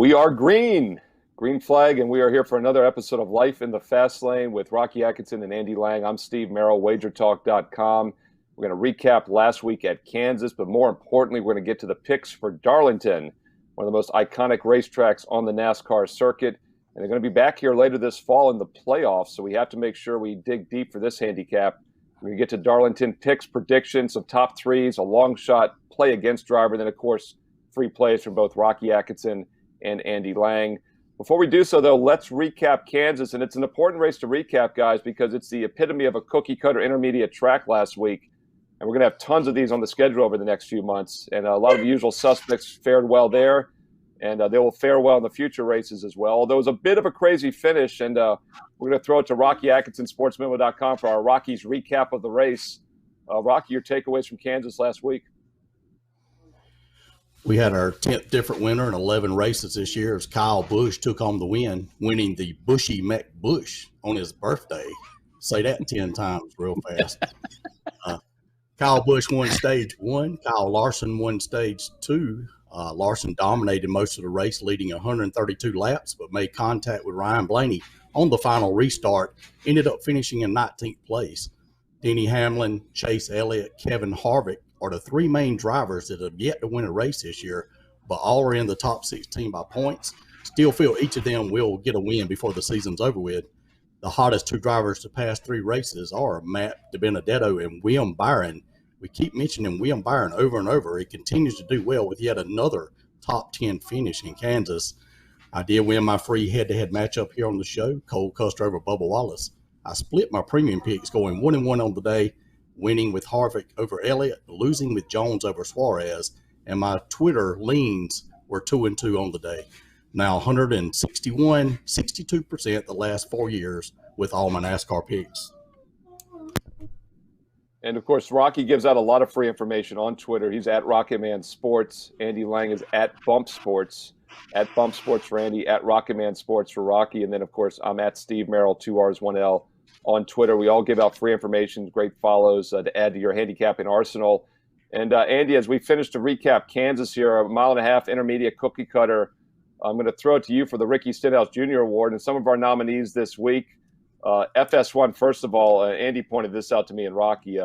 We are green flag, and we are here for another episode of Life in the Fast Lane with Rocky Atkinson and Andy Lang. I'm Steve Merril, WagerTalk.com. We're going to recap last week at Kansas, but more importantly, we're going to get to the picks for Darlington, one of the most iconic racetracks on the NASCAR circuit. And they're going to be back here later this fall in the playoffs, so we have to make sure we dig deep for this handicap. We're going to get to Darlington picks, predictions, some top threes, a long shot play against driver, and then, of course, free plays from both Rocky Atkinson and Andy Lang. Before we do so, though, let's recap Kansas. And it's an important race to recap, guys, because it's the epitome of a cookie-cutter intermediate track last week. And we're going to have tons of these on the schedule over the next few months. And a lot of the usual suspects fared well there. And they will fare well in the future races as well. Although it was a bit of a crazy finish. And we're going to throw it to Rocky Atkinson, sportsmemo.com, for our Rockies recap of the race. Rocky, your takeaways from Kansas last week? We had our 10th different winner in 11 races this year as Kyle Busch took home the win, winning the Buschy McBusch on his birthday. Say that 10 times real fast. Kyle Busch won stage 1. Kyle Larson won stage 2. Larson dominated most of the race, leading 132 laps, but made contact with Ryan Blaney on the final restart. Ended up finishing in 19th place. Denny Hamlin, Chase Elliott, Kevin Harvick are the three main drivers that have yet to win a race this year, but all are in the top 16 by points. Still feel each of them will get a win before the season's over with. The hottest two drivers to pass 3 races are Matt DiBenedetto and William Byron. We keep mentioning William Byron over and over. He continues to do well with yet another top 10 finish in Kansas. I did win my free head-to-head matchup here on the show, Cole Custer over Bubba Wallace. I split my premium picks, going 1-1 on the day, winning with Harvick over Elliott, losing with Jones over Suarez, and my Twitter leans were 2-2 on the day. Now 161, 62% the last 4 years with all my NASCAR picks. And, of course, Rocky gives out a lot of free information on Twitter. He's at Rocketman Sports. Andy Lang is at Bump Sports. At Bump Sports for Andy, at Rocketman Sports for Rocky. And then, of course, I'm at Steve Merril, 2 R's, 1 L. On Twitter. We all give out free information, great follows to add to your handicapping arsenal. And Andy, as we finish to recap Kansas here, a 1.5 intermediate cookie cutter, I'm going to throw it to you for the Ricky Stenhouse Jr. Award. And some of our nominees this week, FS1, first of all, Andy pointed this out to me and Rocky.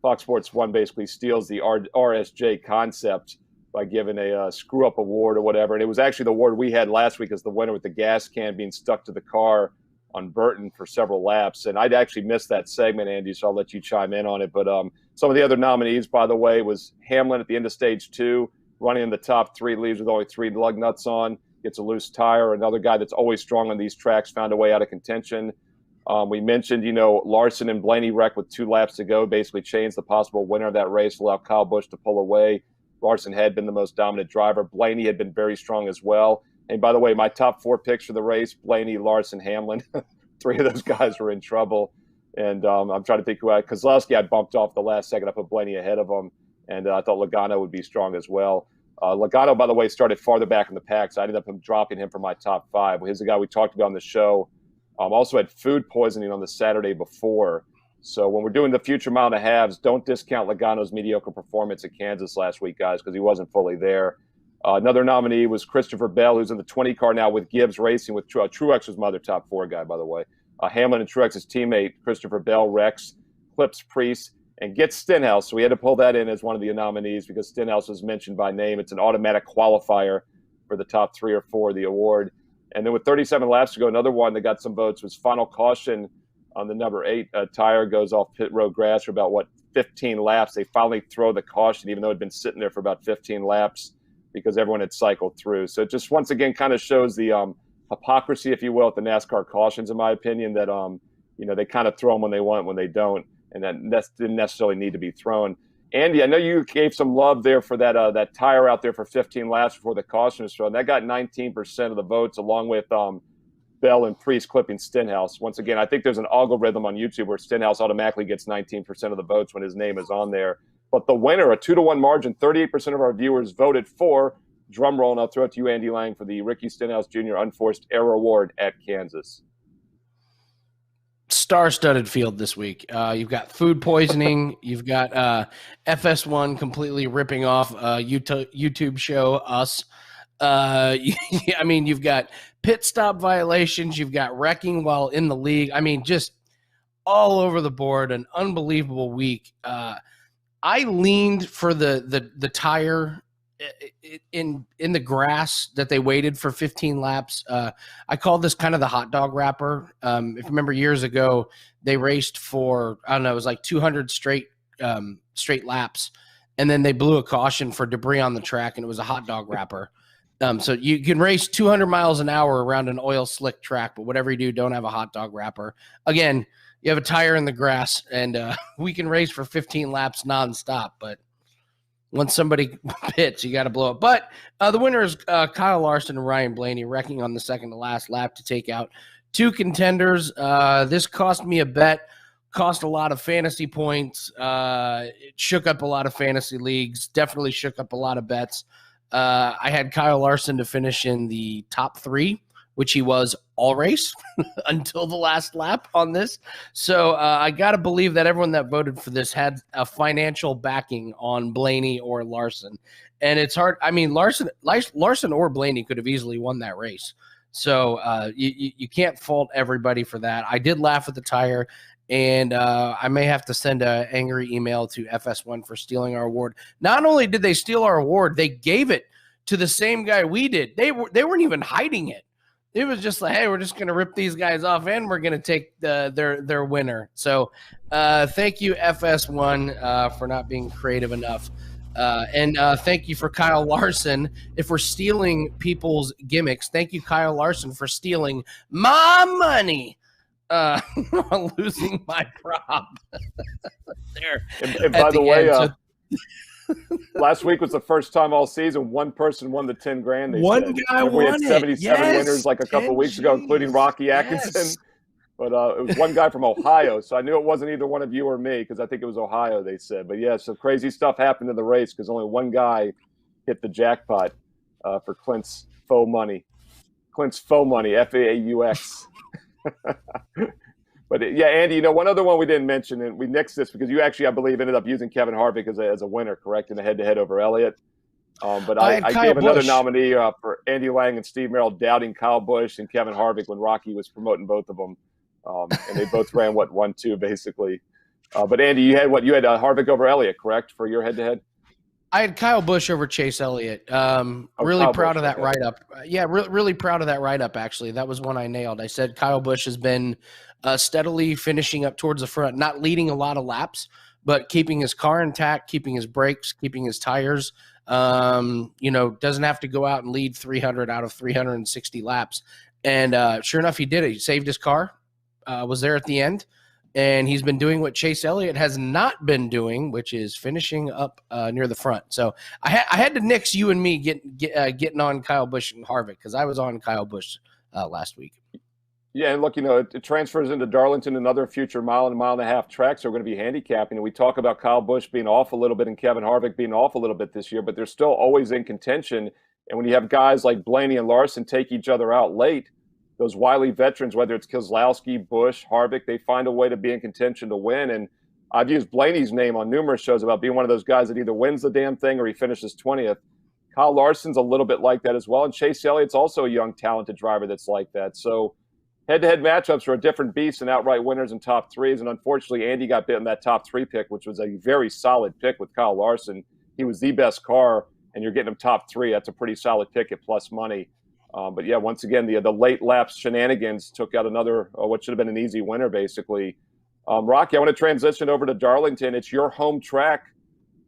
Fox Sports 1 basically steals the RSJ concept by giving a screw-up award or whatever. And it was actually the award we had last week as the winner with the gas can being stuck to the car on Burton for several laps. And I'd actually missed that segment, Andy, so I'll let you chime in on it. But some of the other nominees, by the way, was Hamlin at the end of stage 2, running in the top 3, leaves with only 3 lug nuts on, gets a loose tire. Another guy that's always strong on these tracks found a way out of contention. We mentioned, Larson and Blaney wrecked with 2 laps to go, basically changed the possible winner of that race, allowed Kyle Busch to pull away. Larson had been the most dominant driver. Blaney had been very strong as well. And by the way, my top 4 picks for the race, Blaney, Larson, Hamlin, 3 of those guys were in trouble. And I'm trying to think who Kozlowski I bumped off the last second. I put Blaney ahead of him. And I thought Logano would be strong as well. Logano, by the way, started farther back in the pack, so I ended up dropping him for my top 5. He's the guy we talked about on the show. Also had food poisoning on the Saturday before. So when we're doing the future 1.5s, don't discount Logano's mediocre performance at Kansas last week, guys, because he wasn't fully there. Another nominee was Christopher Bell, who's in the 20 car now with Gibbs Racing. With Truex was my other top 4 guy, by the way. Hamlin and Truex's teammate, Christopher Bell, wrecks, clips Priest, and gets Stenhouse. So we had to pull that in as one of the nominees because Stenhouse was mentioned by name. It's an automatic qualifier for the top 3 or 4 of the award. And then with 37 laps to go, another one that got some votes was Final Caution on the number 8. Tire goes off pit road grass for about, 15 laps. They finally throw the caution, even though it had been sitting there for about 15 laps. Because everyone had cycled through. So it just once again kind of shows the hypocrisy, if you will, at the NASCAR cautions, in my opinion, that, they kind of throw them when they want, when they don't. And that didn't necessarily need to be thrown. Andy, I know you gave some love there for that tire out there for 15 laps before the caution was thrown. That got 19% of the votes, along with Bell and Priest clipping Stenhouse. Once again, I think there's an algorithm on YouTube where Stenhouse automatically gets 19% of the votes when his name is on there. But the winner, a 2-1 margin, 38% of our viewers voted for, drum roll, and I'll throw it to you, Andy Lang, for the Ricky Stenhouse Jr. Unforced Error Award at Kansas. Star-studded field this week. You've got food poisoning. You've got FS1 completely ripping off YouTube show Us. I mean, you've got pit stop violations, you've got wrecking while in the league. I mean, just all over the board, an unbelievable week. I leaned for the tire in the grass that they waited for 15 laps. I call this kind of the hot dog wrapper. If you remember years ago, they raced for, I don't know, it was like 200 straight laps, and then they blew a caution for debris on the track, and it was a hot dog wrapper. So you can race 200 miles an hour around an oil slick track, but whatever you do, don't have a hot dog wrapper. Again, you have a tire in the grass, and we can race for 15 laps nonstop, but once somebody pits, you got to blow it. But the winner is Kyle Larson and Ryan Blaney, wrecking on the second to last lap to take out two contenders. This cost me a bet, cost a lot of fantasy points. It shook up a lot of fantasy leagues, definitely shook up a lot of bets. I had Kyle Larson to finish in the top 3, which he was all race until the last lap on this. So I got to believe that everyone that voted for this had a financial backing on Blaney or Larson. And it's hard. I mean, Larson or Blaney could have easily won that race. So you can't fault everybody for that. I did laugh at the tire, and I may have to send an angry email to FS1 for stealing our award. Not only did they steal our award, they gave it to the same guy we did. They weren't even hiding it. It was just like, hey, we're just going to rip these guys off, and we're going to take their winner. So thank you, FS1, for not being creative enough. And thank you for Kyle Larson. If we're stealing people's gimmicks, thank you, Kyle Larson, for stealing my money while losing my prop. There. And by the way, last week was the first time all season one person won the 10 grand. One guy won. We had 77 winners like a couple weeks ago, including Rocky Atkinson. Yes. But it was one guy from Ohio, so I knew it wasn't either one of you or me because I think it was Ohio, they said. But, yeah, some crazy stuff happened in the race because only one guy hit the jackpot for Clint's faux money. Clint's faux money, FAAUX. But, yeah, Andy, one other one we didn't mention, and we nixed this because you actually, I believe, ended up using Kevin Harvick as a winner, correct, in the head-to-head over Elliott. But I gave another nominee for Andy Lang and Steve Merril, doubting Kyle Busch and Kevin Harvick when Rocky was promoting both of them. And they both ran 1-2 basically. But Andy, you had Harvick over Elliott, correct, for your head-to-head? I had Kyle Busch over Chase Elliott. Really proud of that write-up. Yeah, really proud of that write-up, actually. That was one I nailed. I said Kyle Busch has been steadily finishing up towards the front, not leading a lot of laps, but keeping his car intact, keeping his brakes, keeping his tires. Doesn't have to go out and lead 300 out of 360 laps. And sure enough, he did it. He saved his car, was there at the end. And he's been doing what Chase Elliott has not been doing, which is finishing up near the front. So I had to nix you and me getting on Kyle Busch and Harvick because I was on Kyle Busch last week. Yeah, and look, it transfers into Darlington and other future mile and a half tracks are going to be handicapping. And we talk about Kyle Busch being off a little bit and Kevin Harvick being off a little bit this year, but they're still always in contention. And when you have guys like Blaney and Larson take each other out late, those wily veterans, whether it's Keselowski, Busch, Harvick, they find a way to be in contention to win. And I've used Blaney's name on numerous shows about being one of those guys that either wins the damn thing or he finishes 20th. Kyle Larson's a little bit like that as well. And Chase Elliott's also a young, talented driver that's like that. So head-to-head matchups are a different beast than outright winners and top threes. And unfortunately, Andy got bit in that top 3 pick, which was a very solid pick with Kyle Larson. He was the best car, and you're getting him top 3. That's a pretty solid pick at plus money. But, yeah, once again, the late lapse shenanigans took out another what should have been an easy winner, basically. Rocky, I want to transition over to Darlington. It's your home track,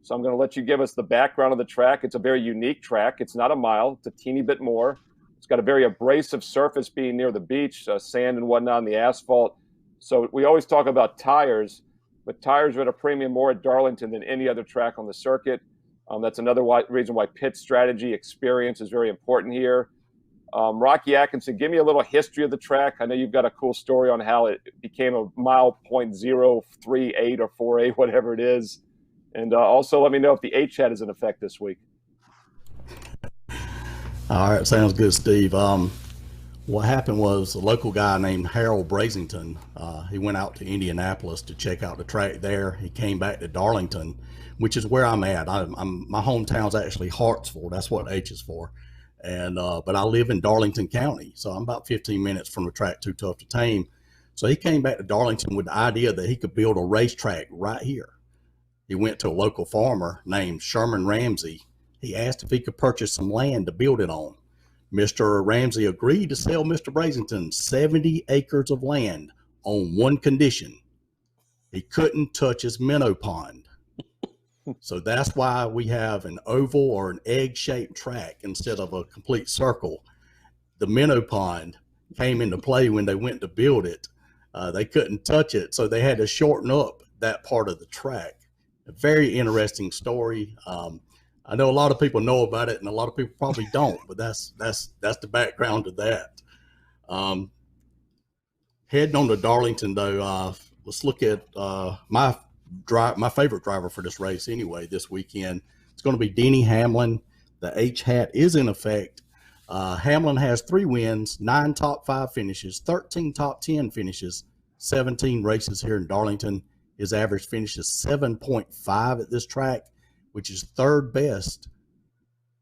so I'm going to let you give us the background of the track. It's a very unique track. It's not a mile. It's a teeny bit more. It's got a very abrasive surface being near the beach, sand and whatnot on the asphalt. So we always talk about tires, but tires are at a premium more at Darlington than any other track on the circuit. That's another reason why pit strategy experience is very important here. Rocky Atkinson, give me a little history of the track. I know you've got a cool story on how it became a mile .038 or 48, whatever it is. And also let me know if the HChat is in effect this week. All right, sounds good, Steve. What happened was a local guy named Harold Brasington, he went out to Indianapolis to check out the track there. He came back to Darlington, which is where I'm at. My hometown's actually Hartsville. That's what H is for. And but I live in Darlington County, so I'm about 15 minutes from the track Too Tough to Tame. So he came back to Darlington with the idea that he could build a racetrack right here. He went to a local farmer named Sherman Ramsey. He asked if he could purchase some land to build it on. Mr. Ramsey agreed to sell Mr. Brazenton 70 acres of land on one condition. He couldn't touch his minnow pond. So that's why we have an oval or an egg-shaped track instead of a complete circle. The minnow pond came into play when they went to build it. They couldn't touch it, so they had to shorten up that part of the track. A very interesting story. I know a lot of people know about it, and a lot of people probably don't, but that's the background to that. Heading on to Darlington, though, let's look at my favorite driver for this race anyway this weekend. It's going to be Denny Hamlin. The H hat is in effect. Hamlin has 3 wins, 9 top 5 finishes, 13 top 10 finishes, 17 races here in Darlington. His average finish is 7.5 at this track, which is 3rd best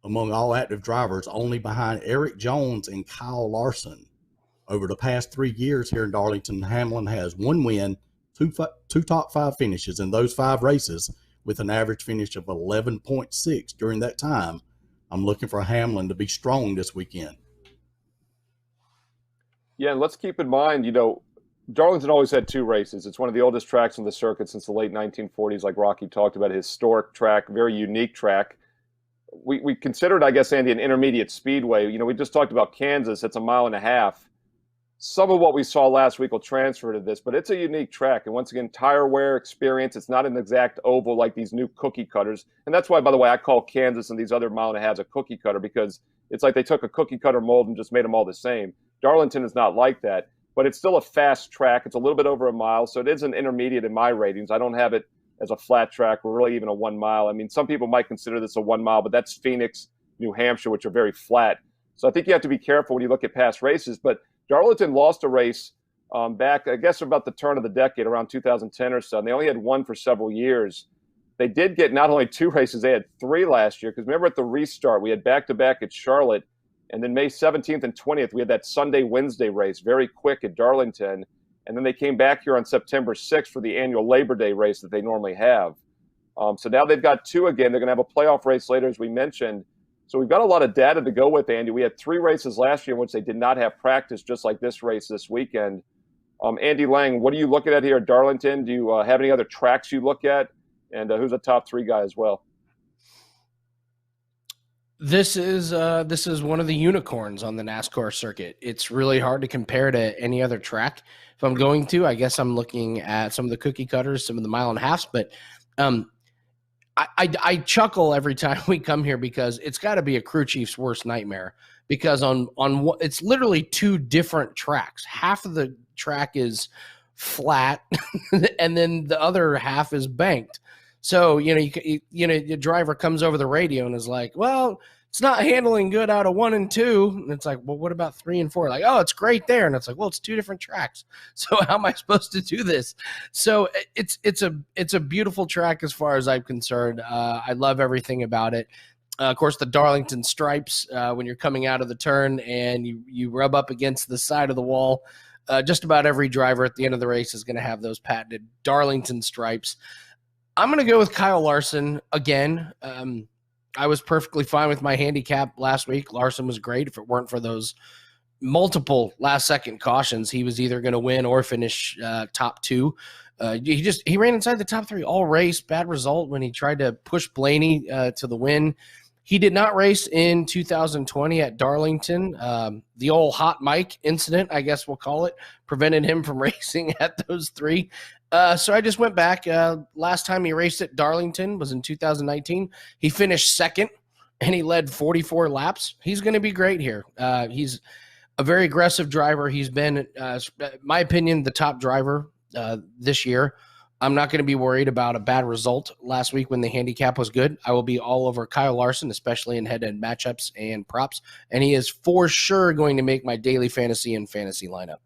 among all active drivers, only behind Eric Jones and Kyle Larson. Over the past 3 years here in Darlington, Hamlin has 1 win, 2 top 5 finishes in those 5 races with an average finish of 11.6 during that time. I'm looking for Hamlin to be strong this weekend. Yeah, and let's keep in mind, Darlington always had 2 races. It's one of the oldest tracks on the circuit since the late 1940s, like Rocky talked about, a historic track, very unique track. We considered, I guess, Andy, an intermediate speedway. We just talked about Kansas. It's a 1.5 miles. Some of what we saw last week will transfer to this, but it's a unique track. And once again, tire wear experience. It's not an exact oval like these new cookie cutters. And that's why, by the way, I call Kansas and these other 1.5 miles a cookie cutter, because it's like they took a cookie cutter mold and just made them all the same. Darlington is not like that, but it's still a fast track. It's a little bit over 1 mile, so it is an intermediate in my ratings. I don't have it as a flat track or really even a 1 mile. I mean, some people might consider this a 1 mile, but that's Phoenix, New Hampshire, which are very flat. So I think you have to be careful when you look at past races. But Darlington lost a race back, I guess, about the turn of the decade, around 2010 or so. And they only had 1 for several years. They did get not only 2 races, they had 3 last year. Because remember at the restart, we had back-to-back at Charlotte. And then May 17th and 20th, we had that Sunday-Wednesday race, very quick at Darlington. And then they came back here on September 6th for the annual Labor Day race that they normally have. So now they've got 2 again. They're going to have a playoff race later, as we mentioned. So we've got a lot of data to go with, Andy. We had 3 races last year in which they did not have practice, just like this race this weekend. Andy Lang, what are you looking at here at Darlington? Do you have any other tracks you look at? And who's a top 3 guy as well? This is one of the unicorns on the NASCAR circuit. It's really hard to compare to any other track. If I'm going to, I guess I'm looking at some of the cookie cutters, some of the 1.5 miles, but I chuckle every time we come here because it's got to be a crew chief's worst nightmare, because on it's literally 2 different tracks. Half of the track is flat and then the other half is banked. So, the driver comes over the radio and is like, well, it's not handling good out of 1 and 2. And it's like, well, what about 3 and 4? Like, oh, it's great there. And it's like, well, it's 2 different tracks. So how am I supposed to do this? So it's a beautiful track as far as I'm concerned. I love everything about it. Of course, the Darlington stripes, when you're coming out of the turn and you rub up against the side of the wall, just about every driver at the end of the race is going to have those patented Darlington stripes. I'm going to go with Kyle Larson again. I was perfectly fine with my handicap last week. Larson was great. If it weren't for those multiple last-second cautions, he was either going to win or finish top 2. He ran inside the top 3 all race. Bad result when he tried to push Blaney to the win. He did not race in 2020 at Darlington. The old hot mic incident, I guess we'll call it, prevented him from racing at those 3. So I just went back. Last time he raced at Darlington was in 2019. He finished 2nd, and he led 44 laps. He's going to be great here. He's a very aggressive driver. He's been, in my opinion, the top driver this year. I'm not going to be worried about a bad result last week when the handicap was good. I will be all over Kyle Larson, especially in head-to-head matchups and props, and he is for sure going to make my daily fantasy and fantasy lineup.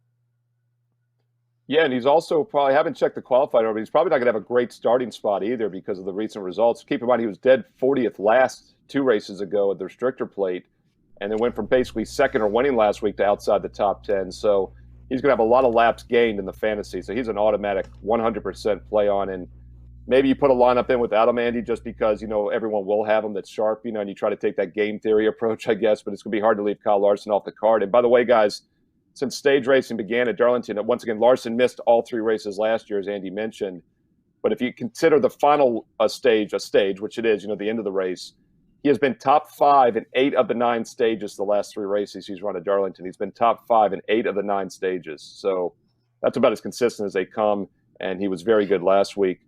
Yeah, and he's also probably, I haven't checked the qualifier, but he's probably not going to have a great starting spot either because of the recent results. Keep in mind, he was dead 40th last 2 races ago at the restrictor plate. and then went from basically second or winning last week to outside the top 10. So he's going to have a lot of laps gained in the fantasy. So he's an automatic 100% play on. And maybe you put a lineup in without him, Andy, just because, everyone will have him that's sharp, and you try to take that game theory approach, I guess, but it's going to be hard to leave Kyle Larson off the card. And by the way, guys, since stage racing began at Darlington, once again, Larson missed all 3 races last year, as Andy mentioned. But if you consider the final stage, which it is, the end of the race, he has been top 5 in 8 of the 9 stages the last 3 races he's run at Darlington. He's been top 5 in 8 of the 9 stages. So that's about as consistent as they come, and he was very good last week.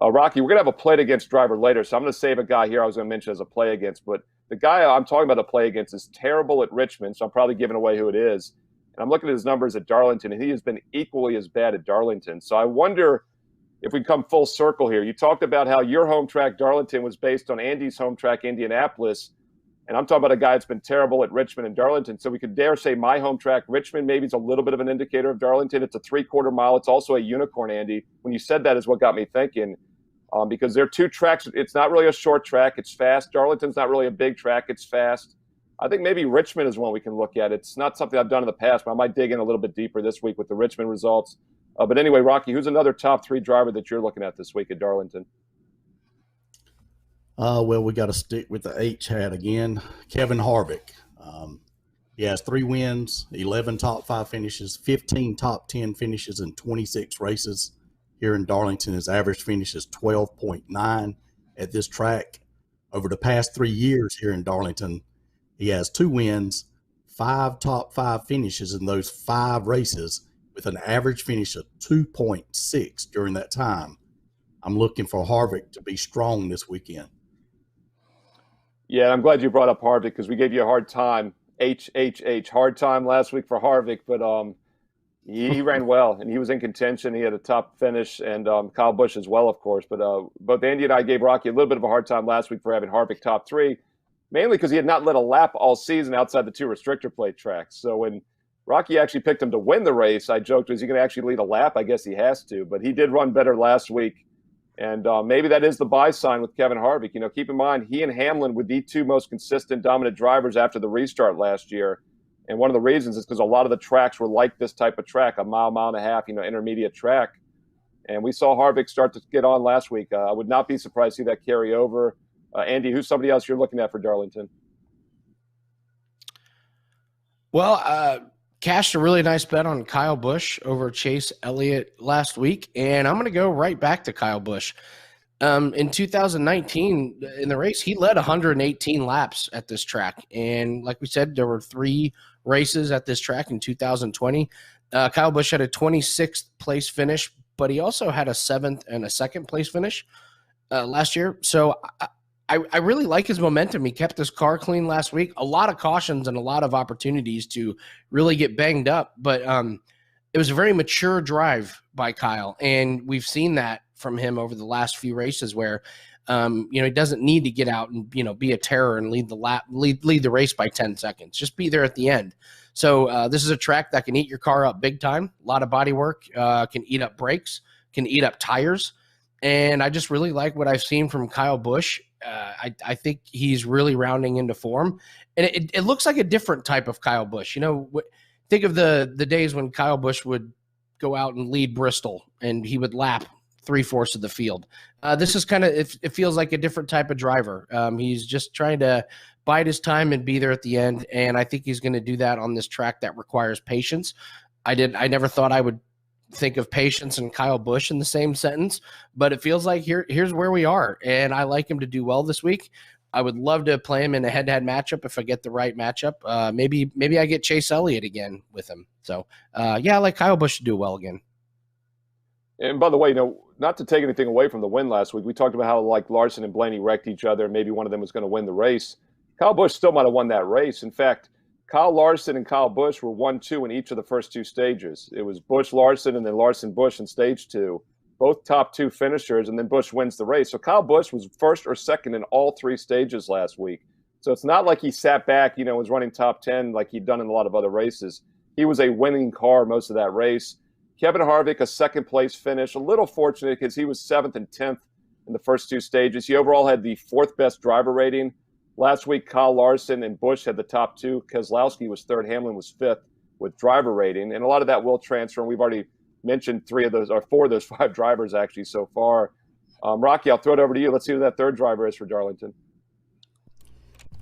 Rocky, we're going to have a play against driver later, so I'm going to save a guy here I was going to mention as a play against. But the guy I'm talking about a play against is terrible at Richmond, so I'm probably giving away who it is. And I'm looking at his numbers at Darlington, and he has been equally as bad at Darlington. So I wonder if we come full circle here. You talked about how your home track, Darlington, was based on Andy's home track, Indianapolis. And I'm talking about a guy that's been terrible at Richmond and Darlington. So we could dare say my home track, Richmond, maybe is a little bit of an indicator of Darlington. It's a 3/4 mile. It's also a unicorn, Andy. When you said that is what got me thinking, because there are 2 tracks. It's not really a short track. It's fast. Darlington's not really a big track. It's fast. I think maybe Richmond is one we can look at. It's not something I've done in the past, but I might dig in a little bit deeper this week with the Richmond results. But anyway, Rocky, who's another top 3 driver that you're looking at this week at Darlington? Well, we got to stick with the H hat again. Kevin Harvick. He has 3 wins, 11 top 5 finishes, 15 top 10 finishes in 26 races. Here in Darlington, his average finish is 12.9 at this track. Over the past 3 years here in Darlington, he has 2 wins, 5 top 5 finishes in those 5 races, with an average finish of 2.6 during that time. I'm looking for Harvick to be strong this weekend. Yeah, I'm glad you brought up Harvick because we gave you a hard time, hard time last week for Harvick, but he ran well, and he was in contention. He had a top finish, and Kyle Busch as well, of course. But both Andy and I gave Rocky a little bit of a hard time last week for having Harvick top 3, mainly because he had not led a lap all season outside the 2 restrictor plate tracks. So when Rocky actually picked him to win the race, I joked, is he going to actually lead a lap? I guess he has to, but he did run better last week. And maybe that is the buy sign with Kevin Harvick. Keep in mind, he and Hamlin were the 2 most consistent dominant drivers after the restart last year. And one of the reasons is because a lot of the tracks were like this type of track, a mile, mile and a half, intermediate track. And we saw Harvick start to get on last week. I would not be surprised to see that carry over. Andy, who's somebody else you're looking at for Darlington? Well, cashed a really nice bet on Kyle Busch over Chase Elliott last week, and I'm going to go right back to Kyle Busch. In 2019, in the race, he led 118 laps at this track, and like we said, there were 3 races at this track in 2020. Kyle Busch had a 26th place finish, but he also had a 7th and a 2nd place finish last year. So I really like his momentum. He kept his car clean last week. A lot of cautions and a lot of opportunities to really get banged up. But it was a very mature drive by Kyle, and we've seen that from him over the last few races where, he doesn't need to get out and, be a terror and lead the race by 10 seconds. Just be there at the end. So this is a track that can eat your car up big time. A lot of body work, can eat up brakes, can eat up tires. And I just really like what I've seen from Kyle Busch. I think he's really rounding into form, and it looks like a different type of Kyle Busch. Think of the days when Kyle Busch would go out and lead Bristol, and he would lap 3/4 of the field. This is kind of it feels like a different type of driver. He's just trying to bide his time and be there at the end, and I think he's going to do that on this track that requires patience. I never thought I would think of patience and Kyle Busch in the same sentence, but it feels like here's where we are, and I like him to do well this week. I would love to play him in a head-to-head matchup if I get the right matchup. Maybe I get Chase Elliott again with him. So I like Kyle Busch to do well again. And by the way, not to take anything away from the win last week, we talked about how Larson and Blaney wrecked each other, and maybe one of them was going to win the race. Kyle Busch still might have won that race. In fact, Kyle Larson and Kyle Busch were 1-2 in each of the first 2 stages. It was Busch-Larson and then Larson-Busch in stage 2, both top 2 finishers, and then Busch wins the race. So Kyle Busch was first or second in all 3 stages last week. So it's not like he sat back, was running top 10 like he'd done in a lot of other races. He was a winning car most of that race. Kevin Harvick, a 2nd place finish, a little fortunate because he was 7th and 10th in the first 2 stages. He overall had the 4th best driver rating. Last week, Kyle Larson and Busch had the top two. Keselowski was third. Hamlin was fifth with driver rating. And a lot of that will transfer. And we've already mentioned four of those five drivers actually so far. Rocky, I'll throw it over to you. Let's see who that third driver is for Darlington.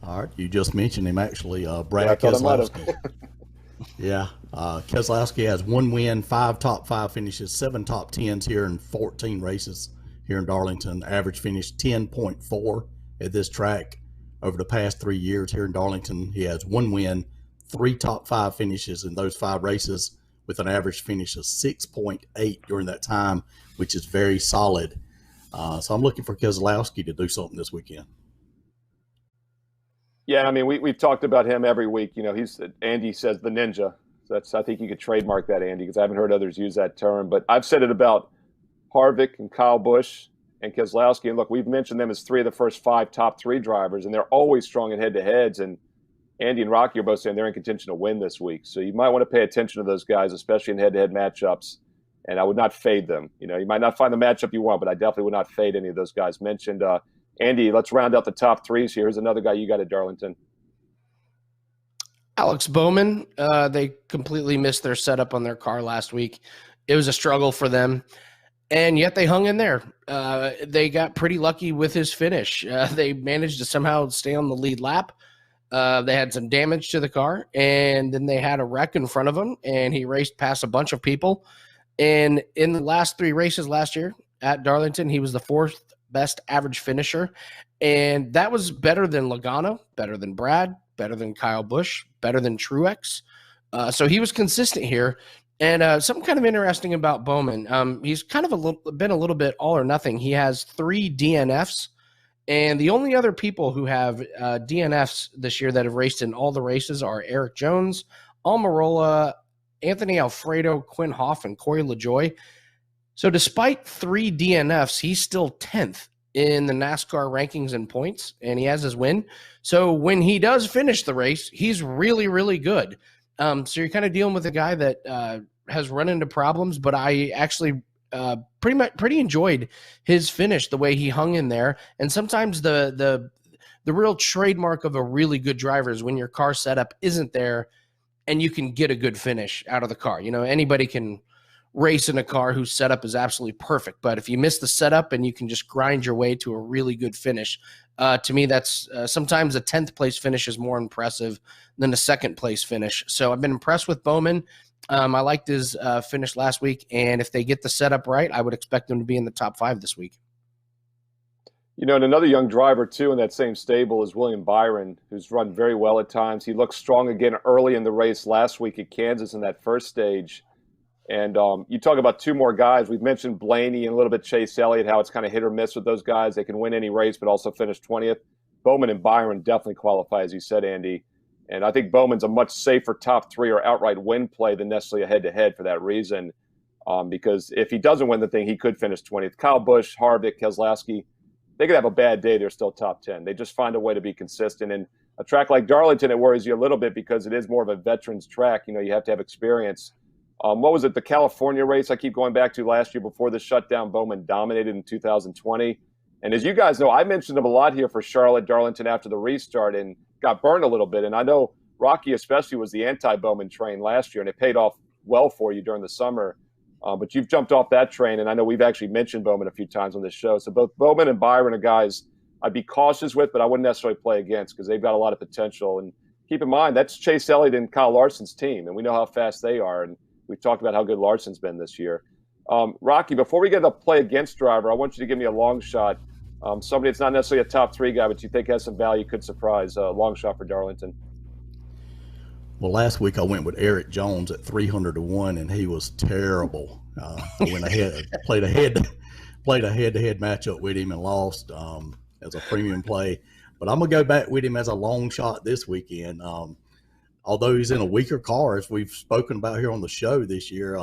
All right. You just mentioned him, actually. Brad Keselowski. Yeah. Keselowski has 1 win, 5 top 5 finishes, 7 top 10s here in 14 races here in Darlington. Average finish 10.4 at this track over the past 3 years here in Darlington. He has 1 win, 3 top 5 finishes in those 5 races with an average finish of 6.8 during that time, which is very solid. So I'm looking for Keselowski to do something this weekend. Yeah, I mean, we've talked about him every week. You know, Andy says the ninja. So I think you could trademark that, Andy, because I haven't heard others use that term. But I've said it about Harvick and Kyle Busch and Keselowski. And look, we've mentioned them as 3 of the first 5 top 3 drivers, and they're always strong in head-to-heads. And Andy and Rocky are both saying they're in contention to win this week. So you might want to pay attention to those guys, especially in head-to-head matchups. And I would not fade them. You know, you might not find the matchup you want, but I definitely would not fade any of those guys mentioned. Andy, let's round out the top 3s here. Here's another guy you got at Darlington. Alex Bowman. They completely missed their setup on their car last week. It was a struggle for them, and yet they hung in there. They got pretty lucky with his finish. They managed to somehow stay on the lead lap. They had some damage to the car, and then they had a wreck in front of him, and he raced past a bunch of people. And in the last 3 races last year at Darlington, he was the 4th best average finisher. And that was better than Logano, better than Brad, better than Kyle Busch, better than Truex. So he was consistent here. And something kind of interesting about Bowman, he's kind of been a little bit all or nothing. He has 3 DNFs. And the only other people who have DNFs this year that have raced in all the races are Eric Jones, Almirola, Anthony Alfredo, Quinn Hoff, and Corey LaJoie. So despite 3 DNFs, he's still 10th in the NASCAR rankings and points, and he has his win. So when he does finish the race, he's really, really good. So you're kind of dealing with a guy that has run into problems, but I actually pretty enjoyed his finish, the way he hung in there. And sometimes the real trademark of a really good driver is when your car setup isn't there and you can get a good finish out of the car. You know, anybody can race in a car whose setup is absolutely perfect, but if you miss the setup and you can just grind your way to a really good finish, to me, that's sometimes a 10th place finish is more impressive than a 2nd place finish. So I've been impressed with Bowman. I liked his finish last week, and if they get the setup right, I would expect him to be in the top 5 this week. You know, and another young driver, too, in that same stable is William Byron, who's run very well at times. He looked strong again early in the race last week at Kansas in that first stage. And you talk about 2 more guys. We've mentioned Blaney and a little bit Chase Elliott, how it's kind of hit or miss with those guys. They can win any race, but also finish 20th. Bowman and Byron definitely qualify, as you said, Andy. And I think Bowman's a much safer top 3 or outright win play than necessarily a head-to-head for that reason. Because if he doesn't win the thing, he could finish 20th. Kyle Busch, Harvick, Keselowski, they could have a bad day. They're still top 10. They just find a way to be consistent. And a track like Darlington, it worries you a little bit because it is more of a veteran's track. You know, you have to have experience. What was it, the California race I keep going back to last year before the shutdown? Bowman dominated in 2020. And as you guys know, I mentioned him a lot here for Charlotte, Darlington after the restart and got burned a little bit. And I know Rocky especially was the anti-Bowman train last year, and it paid off well for you during the summer. But you've jumped off that train, and I know we've actually mentioned Bowman a few times on this show. So both Bowman and Byron are guys I'd be cautious with, but I wouldn't necessarily play against because they've got a lot of potential. And keep in mind, that's Chase Elliott and Kyle Larson's team, and we know how fast they are. And we've talked about how good Larson's been this year. Rocky, before we get to play against driver, I want you to give me a long shot. Somebody that's not necessarily a top 3 guy, but you think has some value, could surprise. Long shot for Darlington. Well, last week I went with Eric Jones at 300-1, and he was terrible. I went ahead, played a head-to-head matchup with him and lost as a premium play. But I'm gonna go back with him as a long shot this weekend. Although he's in a weaker car, as we've spoken about here on the show this year,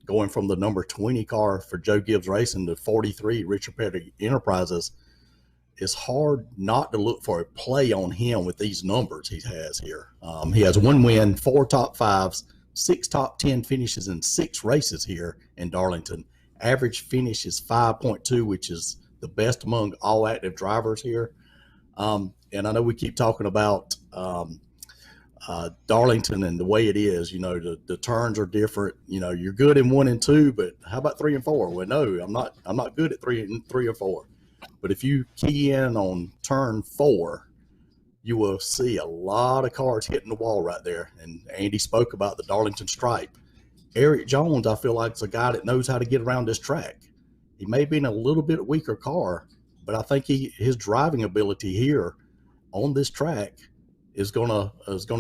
going from the number 20 car for Joe Gibbs Racing to 43 Richard Petty Enterprises, it's hard not to look for a play on him with these numbers he has here. He has 1 win, 4 top 5s, 6 top 10 finishes in 6 races here in Darlington. Average finish is 5.2, which is the best among all active drivers here. And I know we keep talking about Darlington and the way it is. The turns are different. You're good in 1 and 2, but how about 3 and 4? Well, no, I'm not good at 3 or 4. But if you key in on turn 4, you will see a lot of cars hitting the wall right there. And Andy spoke about the Darlington stripe. Eric Jones, I feel like, is a guy that knows how to get around this track. He may be in a little bit weaker car, but I think his driving ability here on this track is gonna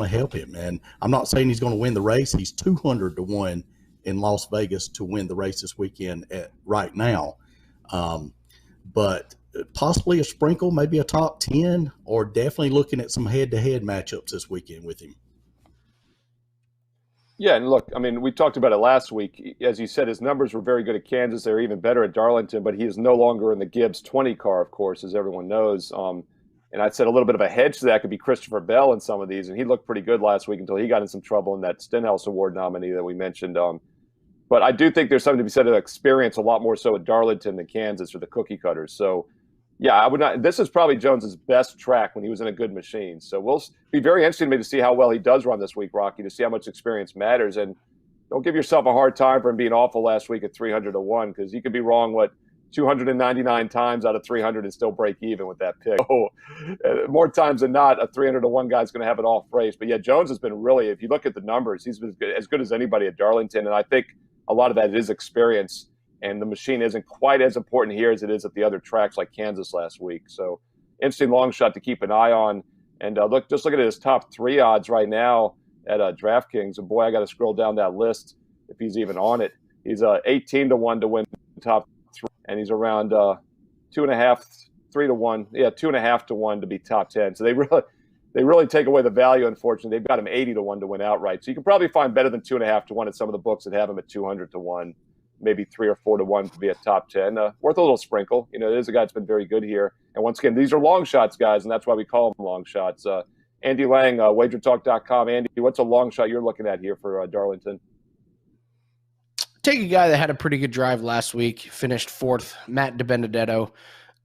help him. And I'm not saying he's going to win the race. He's 200 to 1 in Las Vegas to win the race this weekend right now. But possibly a sprinkle, maybe a top 10, or definitely looking at some head-to-head matchups this weekend with him. Yeah, and look, I mean, we talked about it last week. As you said, his numbers were very good at Kansas. They're even better at Darlington, but he is no longer in the Gibbs 20 car, of course, as everyone knows. And I'd said a little bit of a hedge to that could be Christopher Bell in some of these, and he looked pretty good last week until he got in some trouble in that Stenhouse Award nominee that we mentioned. But I do think there's something to be said of experience a lot more so at Darlington than Kansas or the cookie cutters. So, yeah, I would not. This is probably Jones's best track when he was in a good machine. So we'll be very interesting to me to see how well he does run this week, Rocky, to see how much experience matters. And don't give yourself a hard time for him being awful last week at 300 to 1, because you could be wrong 299 times out of 300 and still break even with that pick. So, more times than not, a 300 to 1 guy's going to have an off race. But yeah, Jones has been really, if you look at the numbers, he's been as good as anybody at Darlington. And I think a lot of that is experience. And the machine isn't quite as important here as it is at the other tracks like Kansas last week. So interesting long shot to keep an eye on. And just look at his top 3 odds right now at DraftKings. And boy, I got to scroll down that list if he's even on it. He's 18 to 1 to win the top 3, and he's around 2.5, 3 to 1. Yeah, 2.5 to 1 to be top 10. So they really take away the value. Unfortunately, they've got him 80 to 1 to win outright. So you can probably find better than 2.5 to 1 at some of the books that have him at 200 to 1. Maybe 3 or 4 to 1 to be a top 10. Worth a little sprinkle. It is a guy that's been very good here. And once again, these are long shots, guys, and that's why we call them long shots. Andy Lang, WagerTalk.com. Andy, what's a long shot you're looking at here for Darlington? Take a guy that had a pretty good drive last week, finished 4th, Matt DiBenedetto.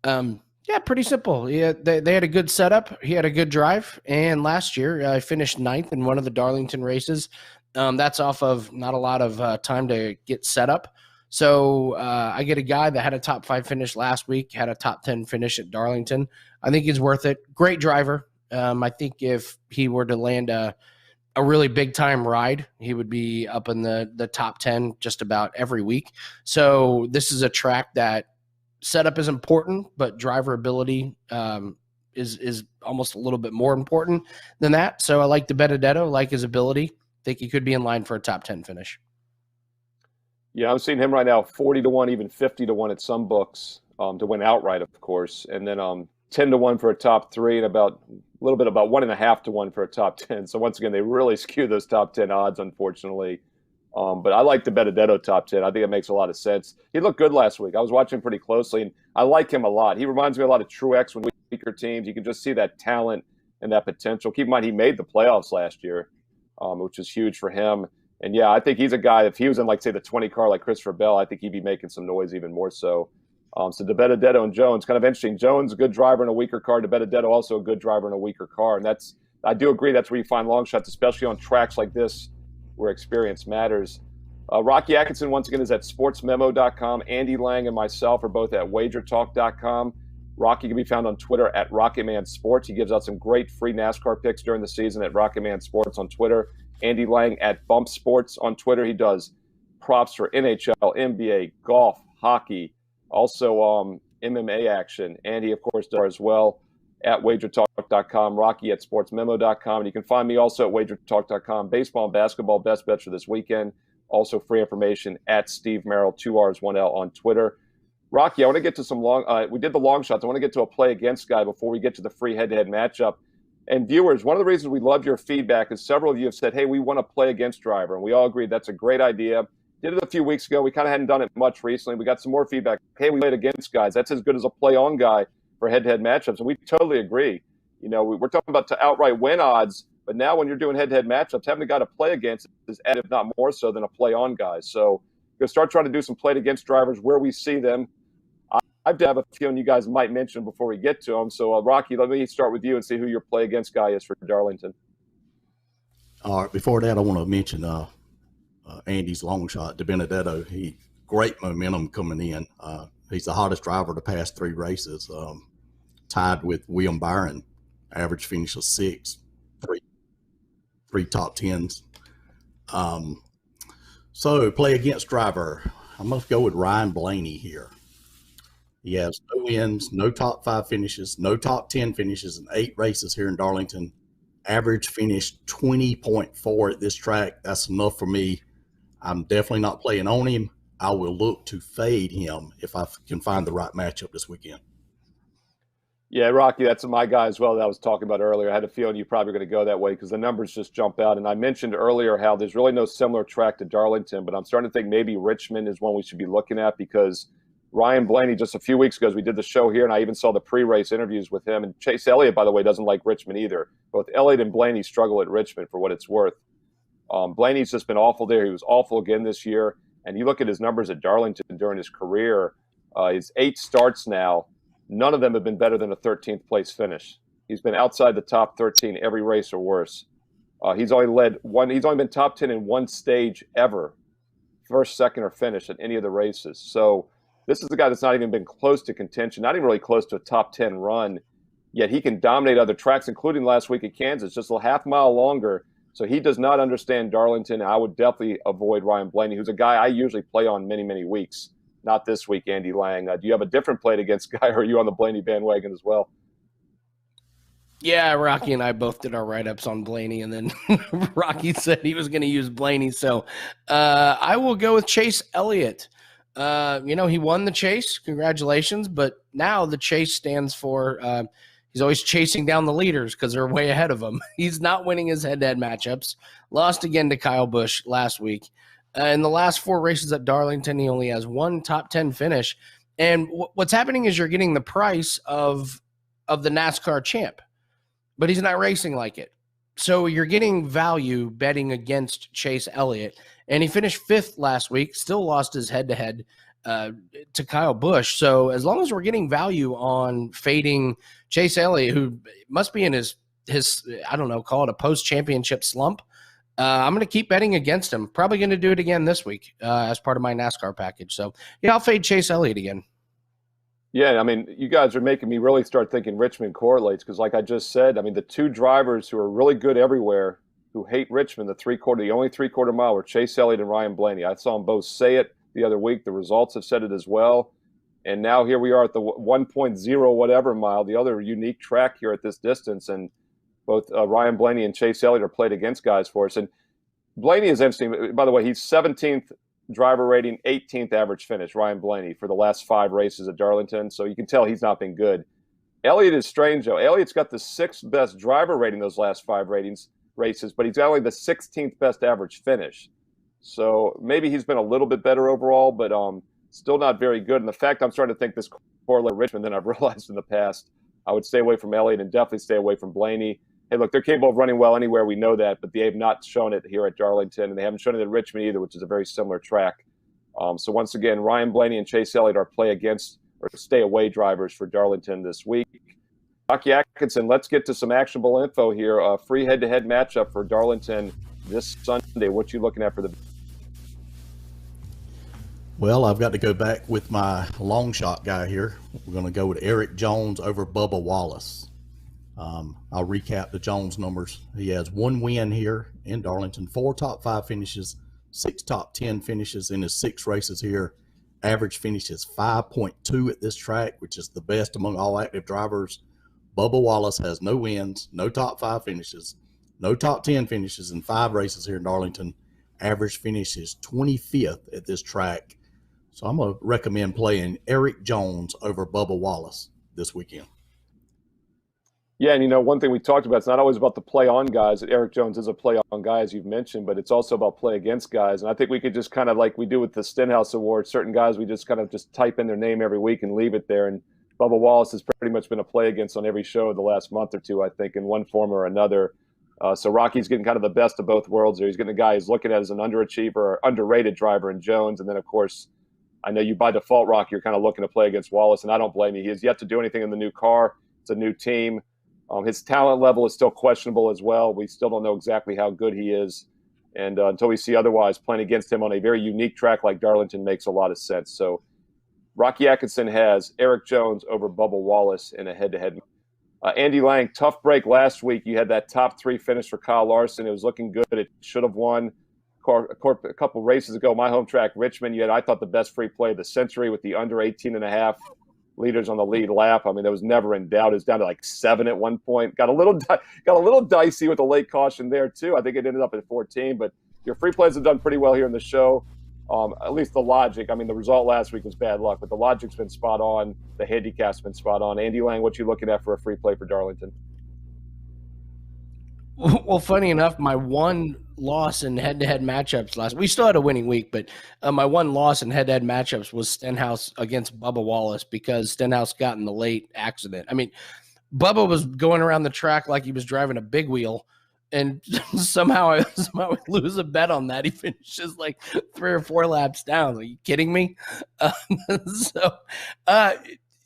Yeah, pretty simple. Yeah, they had a good setup. He had a good drive. And last year, I finished 9th in one of the Darlington races. That's off of not a lot of time to get set up. So I get a guy that had a top 5 finish last week, had a top 10 finish at Darlington. I think he's worth it. Great driver. I think if he were to land a really big time ride, he would be up in the top 10 just about every week. So this is a track that setup is important, but driver ability is almost a little bit more important than that. So I like DiBenedetto, like his ability. Think he could be in line for a top 10 finish. Yeah, I'm seeing him right now 40 to 1, even 50 to 1 at some books to win outright, of course. And then 10 to 1 for a top 3 and about 1.5 to 1 for a top 10. So once again, they really skew those top 10 odds, unfortunately. But I like the Benedetto top 10. I think it makes a lot of sense. He looked good last week. I was watching pretty closely, and I like him a lot. He reminds me a lot of Truex when weaker teams. You can just see that talent and that potential. Keep in mind, he made the playoffs last year, which is huge for him. And yeah, I think he's a guy, if he was in, like, say, the 20 car like Christopher Bell, I think he'd be making some noise even more so. So DiBenedetto and Jones, kind of interesting. Jones, a good driver in a weaker car. DiBenedetto, also a good driver in a weaker car. And I do agree, that's where you find long shots, especially on tracks like this where experience matters. Rocky Atkinson, once again, is at sportsmemo.com. Andy Lang and myself are both at wagertalk.com. Rocky can be found on Twitter at Rocketman Sports. He gives out some great free NASCAR picks during the season at Rocketman Sports on Twitter. Andy Lang at Bump Sports on Twitter. He does props for NHL, NBA, golf, hockey, also MMA action. And he, of course, does as well at wagertalk.com, Rocky at sportsmemo.com. And you can find me also at wagertalk.com. Baseball and basketball best bets for this weekend. Also free information at Steve Merril, 2 R's, 1 L on Twitter. Rocky, I want to get to some we did the long shots. I want to get to a play against guy before we get to the free head-to-head matchup. And viewers, one of the reasons we love your feedback is several of you have said, hey, we want to play against driver. And we all agreed that's a great idea. Did it a few weeks ago. We kind of hadn't done it much recently. We got some more feedback. Hey, we played against guys. That's as good as a play on guy for head-to-head matchups. And we totally agree. We're talking about to outright win odds, but now when you're doing head-to-head matchups, having a guy to play against is added, if not more so, than a play on guys. So we're going to start trying to do some play against drivers where we see them. I have a feeling you guys might mention before we get to them. So, Rocky, let me start with you and see who your play against guy is for Darlington. All right, before that, I want to mention Andy's long shot, DiBenedetto. Great momentum coming in. He's the hottest driver the past 3 races, tied with William Byron. Average finish of 6, three top 10s. So play against driver. I'm going to go with Ryan Blaney here. He has no wins, no top 5 finishes, no top 10 finishes in 8 races here in Darlington. Average finish 20.4 at this track. That's enough for me. I'm definitely not playing on him. I will look to fade him if I can find the right matchup this weekend. Yeah, Rocky, that's my guy as well that I was talking about earlier. I had a feeling you're probably going to go that way because the numbers just jump out. And I mentioned earlier how there's really no similar track to Darlington, but I'm starting to think maybe Richmond is one we should be looking at because Ryan Blaney, just a few weeks ago, as we did the show here, and I even saw the pre-race interviews with him. And Chase Elliott, by the way, doesn't like Richmond either. Both Elliott and Blaney struggle at Richmond for what it's worth. Blaney's just been awful there. He was awful again this year. And you look at his numbers at Darlington during his career, his 8 starts now, none of them have been better than a 13th place finish. He's been outside the top 13 every race or worse. He's only been top 10 in 1 stage ever, first, second, or finish at any of the races. So this is a guy that's not even been close to contention, not even really close to a top 10 run, yet he can dominate other tracks, including last week at Kansas, just a half mile longer. So he does not understand Darlington. I would definitely avoid Ryan Blaney, who's a guy I usually play on many, many weeks. Not this week, Andy Lang. Do you have a different play against guy, or are you on the Blaney bandwagon as well? Yeah, Rocky and I both did our write-ups on Blaney, and then Rocky said he was going to use Blaney. So I will go with Chase Elliott. He won the chase. Congratulations. But now the chase stands for he's always chasing down the leaders because they're way ahead of him. He's not winning his head-to-head matchups. Lost again to Kyle Busch last week. In the last 4 races at Darlington, he only has 1 top 10 finish. And what's happening is you're getting the price of the NASCAR champ, but he's not racing like it. So you're getting value betting against Chase Elliott. And he finished 5th last week, still lost his head-to-head to Kyle Busch. So as long as we're getting value on fading Chase Elliott, who must be in his I don't know, call it a post-championship slump, I'm going to keep betting against him. Probably going to do it again this week as part of my NASCAR package. So, yeah, I'll fade Chase Elliott again. Yeah, I mean, you guys are making me really start thinking Richmond correlates because, like I just said, I mean, the 2 drivers who are really good everywhere who hate Richmond, the only three-quarter mile were Chase Elliott and Ryan Blaney. I saw them both say it the other week. The results have said it as well. And now here we are at the 1.0 whatever mile, the other unique track here at this distance. And both Ryan Blaney and Chase Elliott are played against guys for us. And Blaney is interesting. By the way, he's 17th driver rating, 18th average finish, Ryan Blaney, for the last 5 races at Darlington. So you can tell he's not been good. Elliott is strange, though. Elliott's got the 6th best driver rating those last 5 races, but he's got only the 16th best average finish. So maybe he's been a little bit better overall, but still not very good. And the fact I'm starting to think this correlates Richmond than I've realized in the past. I would stay away from Elliott and definitely stay away from Blaney. Hey, look, they're capable of running well anywhere. We know that, but they have not shown it here at Darlington, and they haven't shown it at Richmond either, which is a very similar track. So once again, Ryan Blaney and Chase Elliott are play against or stay away drivers for Darlington this week. Buschy Atkinson, let's get to some actionable info here. A free head-to-head matchup for Darlington this Sunday. What you looking at for the? Well, I've got to go back with my long shot guy here. We're going to go with Eric Jones over Bubba Wallace. I'll recap the Jones numbers. He has 1 win here in Darlington, 4 top 5 finishes, 6 top 10 finishes in his 6 races here. Average finish is 5.2 at this track, which is the best among all active drivers. Bubba Wallace has no wins, no top 5 finishes, no top 10 finishes in 5 races here in Darlington. Average finish is 25th at this track. So I'm going to recommend playing Eric Jones over Bubba Wallace this weekend. Yeah, and one thing we talked about, it's not always about the play on guys. Eric Jones is a play on guy, as you've mentioned, but it's also about play against guys. And I think we could just kind of like we do with the Stenhouse Award, certain guys we just kind of just type in their name every week and leave it there. And Bubba Wallace has pretty much been a play against on every show the last month or two, I think, in one form or another. So Rocky's getting kind of the best of both worlds there. He's getting a guy he's looking at as an underachiever or underrated driver in Jones. And then, of course, I know you by default, Rock, you're kind of looking to play against Wallace, and I don't blame you. He has yet to do anything in the new car. It's a new team. His talent level is still questionable as well. We still don't know exactly how good he is. And until we see otherwise, playing against him on a very unique track like Darlington makes a lot of sense. So Rocky Atkinson has Eric Jones over Bubba Wallace in a head-to-head. Andy Lang, tough break last week. You had that top 3 finish for Kyle Larson. It was looking good. It should have won. A couple races ago, my home track, Richmond, you had, I thought, the best free play of the century with the under 18.5 leaders on the lead lap. I mean, that was never in doubt. It was down to like 7 at one point. Got a little dicey with the late caution there, too. I think it ended up at 14. But your free plays have done pretty well here in the show. At least the logic. I mean, the result last week was bad luck, but the logic's been spot on. The handicap's been spot on. Andy Lang, what you looking at for a free play for Darlington? Well, funny enough, my one loss in head-to-head matchups we still had a winning week, but my one loss in head-to-head matchups was Stenhouse against Bubba Wallace because Stenhouse got in the late accident. I mean, Bubba was going around the track like he was driving a big wheel, and somehow I lose a bet on that. He finishes like 3 or 4 laps down. Are you kidding me?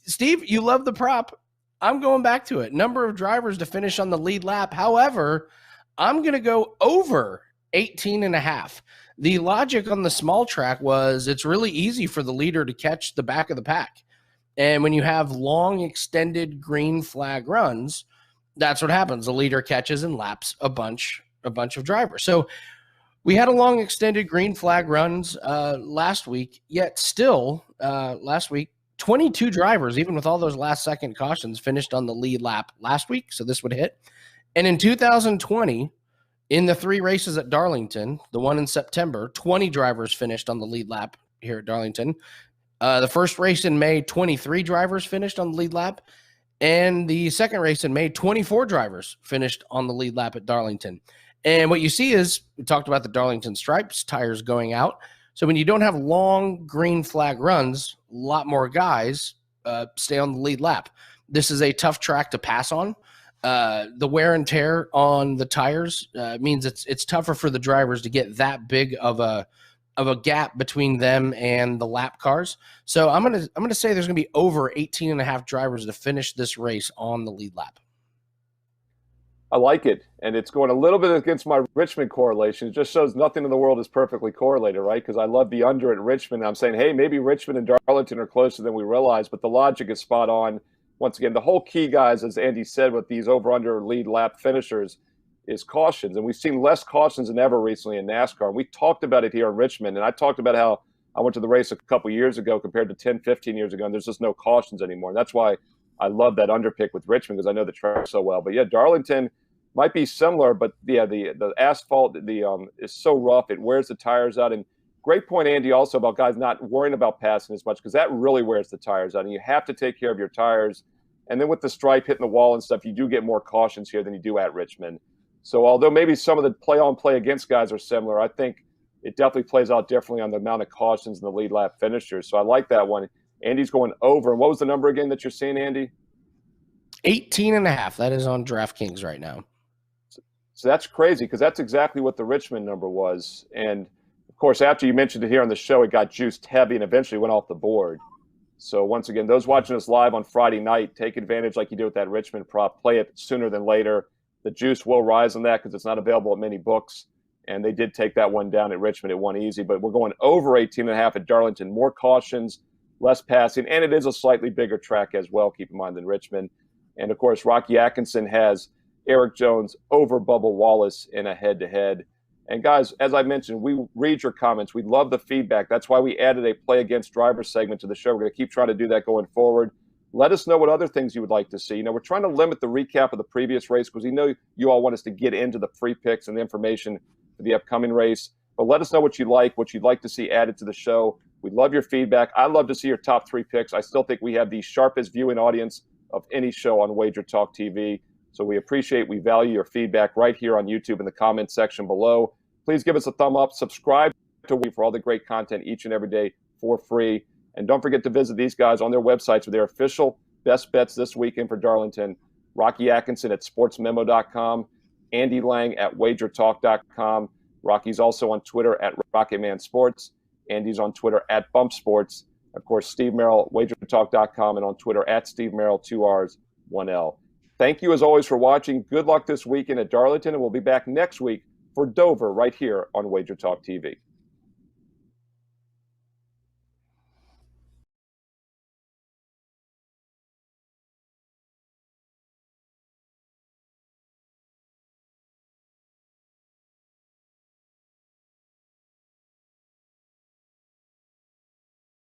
Steve, you love the prop. I'm going back to it. Number of drivers to finish on the lead lap. However, I'm going to go over 18.5. The logic on the small track was it's really easy for the leader to catch the back of the pack. And when you have long, extended green flag runs, that's what happens. The leader catches and laps a bunch of drivers. So we had a long, extended green flag runs last week, yet still last week, 22 drivers, even with all those last-second cautions, finished on the lead lap last week, so this would hit. And in 2020, in the 3 races at Darlington, the one in September, 20 drivers finished on the lead lap here at Darlington. The first race in May, 23 drivers finished on the lead lap. And the second race in May, 24 drivers finished on the lead lap at Darlington. And what you see is, we talked about the Darlington stripes, tires going out. So when you don't have long green flag runs, a lot more guys stay on the lead lap. This is a tough track to pass on. The wear and tear on the tires means it's tougher for the drivers to get that big of a gap between them and the lap cars. So I'm gonna say there's gonna be over 18.5 drivers to finish this race on the lead lap. I like it, and it's going a little bit against my Richmond correlation. It just shows nothing in the world is perfectly correlated, right? Because I love the under at Richmond. I'm saying, hey, maybe Richmond and Darlington are closer than we realize, but the logic is spot on. Once again, the whole key, guys, as Andy said, with these over-under lead lap finishers is cautions, and we've seen less cautions than ever recently in NASCAR. And we talked about it here in Richmond, and I talked about how I went to the race a couple years ago compared to 10, 15 years ago, and there's just no cautions anymore. And that's why I love that under pick with Richmond, because I know the track so well. But yeah, Darlington might be similar, but yeah, the asphalt is so rough, it wears the tires out. And great point, Andy, also about guys not worrying about passing as much, because that really wears the tires out, and you have to take care of your tires. And then with the stripe hitting the wall and stuff, you do get more cautions here than you do at Richmond. So although maybe some of the play against guys are similar, I think it definitely plays out differently on the amount of cautions in the lead lap finishers. So I like that one. Andy's going over. And what was the number again that you're seeing, Andy? 18.5. That is on DraftKings right now. So that's crazy, because that's exactly what the Richmond number was. And, of course, after you mentioned it here on the show, it got juiced heavy and eventually went off the board. So, once again, those watching us live on Friday night, take advantage like you did with that Richmond prop. Play it sooner than later. The juice will rise on that because it's not available at many books. And they did take that one down at Richmond. It won easy. But we're going over 18.5 at Darlington. More cautions, less passing. And it is a slightly bigger track as well, keep in mind, than Richmond. And, of course, Rocky Atkinson has Eric Jones over Bubba Wallace in a head-to-head. And, guys, as I mentioned, we read your comments. We love the feedback. That's why we added a play against driver segment to the show. We're going to keep trying to do that going forward. Let us know what other things you would like to see. We're trying to limit the recap of the previous race because we know you all want us to get into the free picks and the information for the upcoming race. But let us know what you'd like to see added to the show. We love your feedback. I love to see your top 3 picks. I still think we have the sharpest viewing audience of any show on WagerTalk TV. So we value your feedback right here on YouTube in the comments section below. Please give us a thumb up. Subscribe to We for all the great content each and every day for free. And don't forget to visit these guys on their websites for their official best bets this weekend for Darlington. Rocky Atkinson at sportsmemo.com. Andy Lang at wagertalk.com. Rocky's also on Twitter at RocketManSports. Andy's on Twitter at Bump Sports. Of course, Steve Merril, WagerTalk.com, and on Twitter at Steve Merril, 2 R's, 1 L. Thank you, as always, for watching. Good luck this weekend at Darlington, and we'll be back next week for Dover right here on WagerTalk TV.